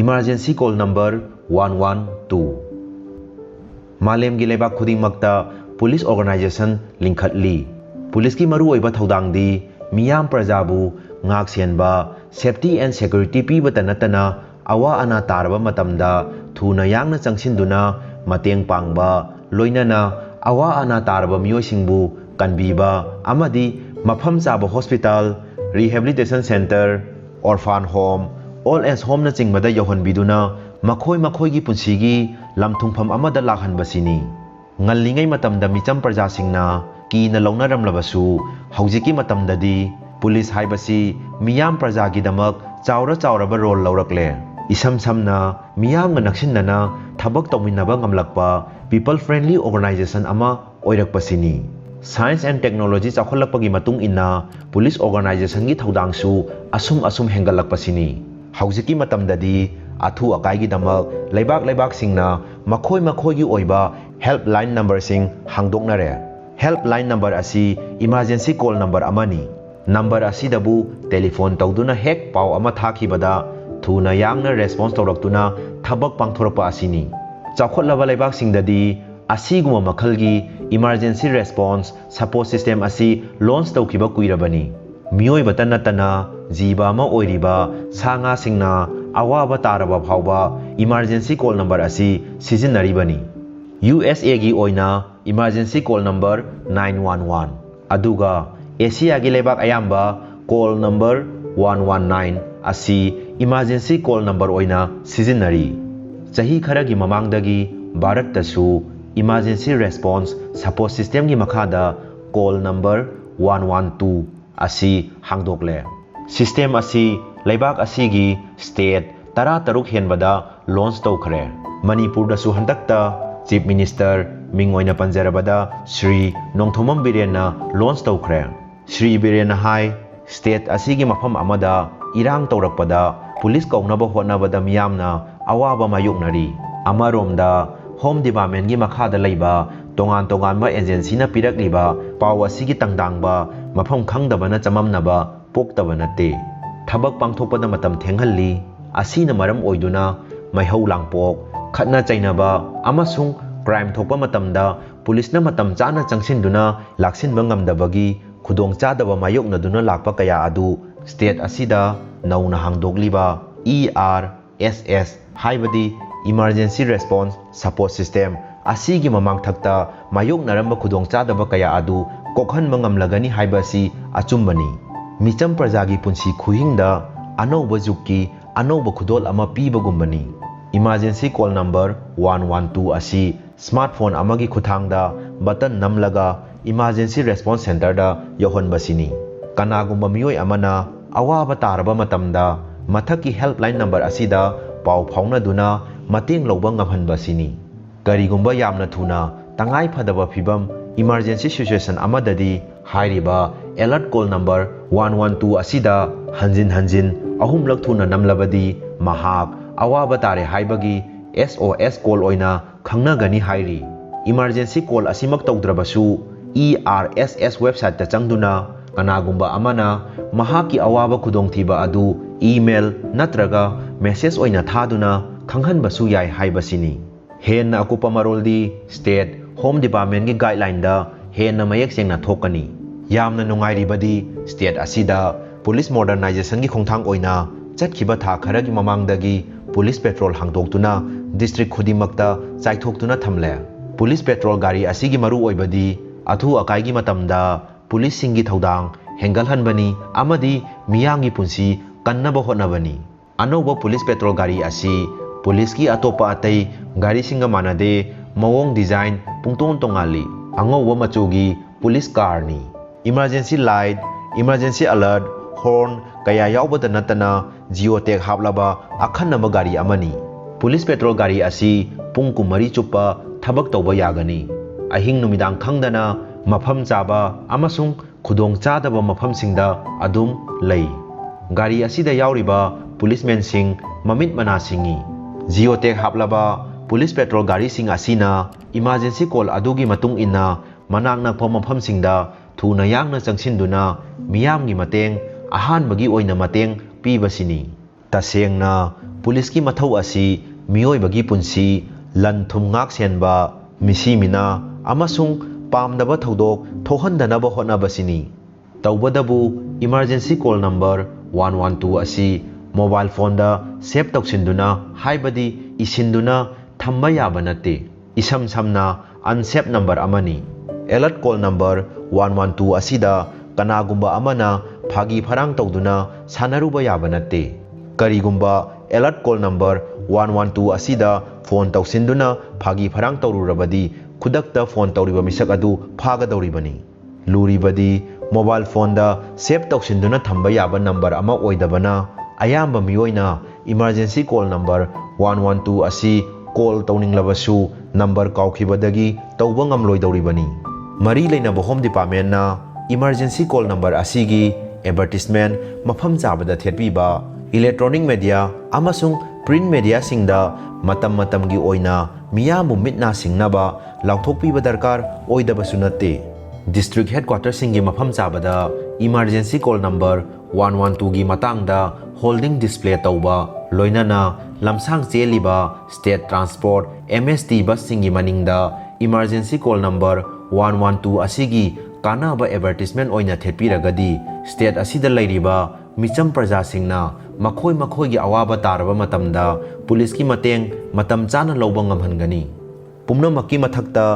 Emergency Call Number 112. Malemgi leibak khudingmakta Police Organization linkhatli. Police ki maru oiba thodangdi miyam prajabu ngak sienba safety and security pibata natana awa ana taraba matamda thuna yangna changsinduna mateng pangba loinana awa ana taraba miyosingbu kanbiba amadi mafam chaba hospital, rehabilitation center, orphan home, all age home na chingmada yohonbiduna makhoi gi punsigi lamthungpham amada lakhanbasini. Ngallingai matamda micham prajasingna kina launaramlabasu haujiki matamdadi police haibasi miyam prajagidamak chauraba role laurakle. Isam samna miyam naksinna thabak tawminaba ngamlakpa people friendly organization ama oirakpasini. Science and technology chakholakpagi matung inna police organization gi thodangsu asum hengalakpasini. Haujiki matamdadi athu akai gi damak leibak singna makhoi gi oiba helpline number sing hangdoknare. Helpline number asi emergency call number amani. Number asidabu telephone tawduna hek pau ama thakibada thuna yangna response tawraktuna thabak pangthorpa asini. Chakhotlaba leibak singdadi asiguma makhalgi emergency response support system asi launch tawkiba kuirabani. Miyoi batana tana jiba ma oiriba sanga singna awaba taraba phawba emergency call number asi sizinaribani. USA gi oina emergency call number 911 aduga Asia gi lebak ayamba call number 119 asi emergency call number oina sizinari. Chahi kharagi mamangdagi Bharat tasu emergency response support system gi makhada call number 112 asi hangdokle. System asi leibak asigi state taruk henbada launch tawkhre. Manipur da su handakta Chief Minister mingoina panjarabada Shri Nongthomam Birena launch tawkhre. Shri Birena hai state asigi mafam amada irang tawrakpada police kaunaba hotnabada miyamna awaba mayoknari. Amaromda Home Department gi makhada leiba tongan agency na pirakliba paw asigi tangdangba mafam khangdabana chamamnaba poktabana nate. Thabak pangthokpada matam thenghalli asina maram oiduna maihau langpok khatna chainaba amasung crime thokpa matamda police na matam chana changsinduna laksinba ngamdabagi khudong chadaba mayoknaduna lakpa kaya adu state asida nauna hangdokliba ERSS haibadi emergency response support system asigi mamang thakta mayoknaramba khudong chadaba kaya adu kokhanba ngamlagani haibasi achumbani. Micham prajagi punsi khuhingda anauba jukki anauba khudol ama pibagumbani. Emergency call number 112 asi smartphone amagi khuthangda button namlaga emergency response center da yohonbasini. Kanagumba miyoi amana awaba taraba matamda mathaki helpline number asida paw phaunaduna mateng lawba ngamhanbasini. Karigumba yamna thuna tangai phadaba phibam emergency situation amadadi hairiba alert call number 112 asida hanjin ahumlak thuna namlabadi mahak awaba tare haibagi SOS call oina khangnagani hairi. Emergency call asimak tawdrabasu ERSS website ta changduna kanagumba amana mahaki awaba khudongthiba adu email natraga message oina thaduna khanghanbasu yai haibasini. Henna akupa maroldi state home department gi guideline da henna mayek sengna thokani. Yamna nungairibadi state asida police modernization gi khongthang oina chatkhiba tha kharagi mamangdagi police patrol hangdoktuna district khudimakta chaithokhtuna thamle. Police patrol gari asigi maru oibadi athu akai gi matamda police singi thodang hengalhanbani amadi miyangi punsi kannaba hotnabani. Anoba police patrol gari asi police ki atopa atai gari singa manade mawong design pungton tongali. Angoba machugi police car ni. Emergency light, emergency alert, horn kaya yaubada natana geotech hablaba akhanaba gari amani. Police patrol gari asi pung kumari chupa thabak tawba yagani. Ahing numidang khangdana mafam chaba amasung khudong chadaba mafam singda adum lei. Gari asida yauriba policemen sing mamit mana singi. Geotech hablaba police patrol gari sing asina emergency call adugi matung inna manak nakpa mafam singda thuna yangna changsinduna miyamgi mateng ahanbagi oina mateng pibasini. Tasengna police की मथौ असी मियोइबगी पुंसी लन थुम ngak senba misi mina amasung pamdaba thodok thohandanaba hotnabasini tawbadabu emergency call number 112 asi mobile phone da save tawsinduna haibadi isinduna thamba yaba nate isam samna unsaved number amani alert call number 112 asida kanagumba amana phagi pharang tawduna sanaruba yaba nate karigumba alert call number 112 asida phone tawsinduna phagi pharang tawrurabadi khudakta phone tawriba misak adu phagadawribani luribadi mobile phone da save tawsinduna thamba yaba number ama oidabana ayamba miyoina emergency call number 112 asi call tawninglabasu number kaukhibadagi tawba ngamloidawribani mari leinaba home department na emergency call number asigi advertisement mafam chabada thetpiba electronic media amasung print media singda matam matamgi oina miyamu mitna singnaba lauthokpiba darkar oidabasu natte district headquarters singi mafam chabada emergency call number 112 gi matangda holding display tauba loinana lamsang cheliba state transport MST bus singi maningda emergency call number 112 asigi kanaba advertisement oina thetpiragadi state asida leiriba micham praja singna makhoi makhoi gi awaba taraba matamda police ki mateng matam chana lobang ngamhangani pumnamakki mathakta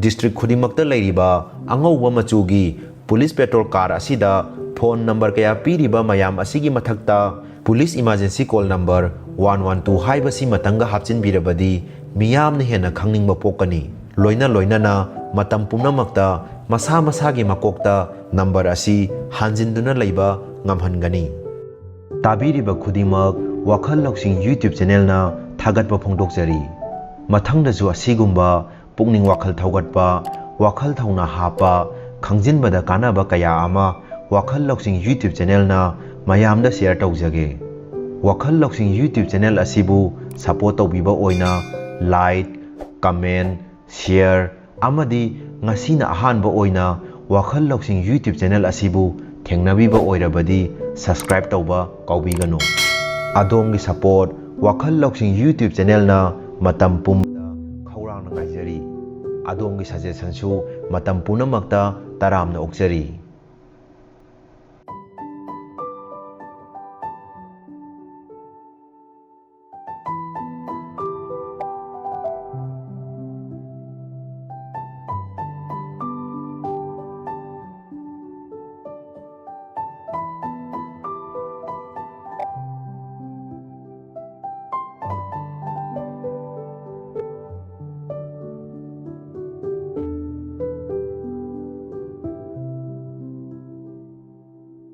district khudimakta leiriba angauba machugi police petrol car asida phone number kaya piriba mayam asigi mathakta police emergency call number 112 haibasi matanga hapchin birabadi miyamna hena khangningba pokani loina loinana matam pumnamakta masa masagi makokta number asi hanjinduna leiba ngamhangani tabiriba khudimak wakhal lausing YouTube channel na thagatpa phongdokjari mathangdasu asigumba pukning wakhal thaugatpa wakhal thauna hapa khangjinbada kanaba kaya ama wakhal lausing YouTube channel na mayamda share tawjage wakhal lausing YouTube channel asibu support tawbiba oina like comment share amadi ngasina ahanba oina wakhal lausing YouTube channel asibu thengnabiba oirabadi subscribe tawba kaubigano adomgi support wakhal lausing YouTube channel na matam pumda khaurang na ngaijari adomgi suggestion su matam punamakta taramna okjari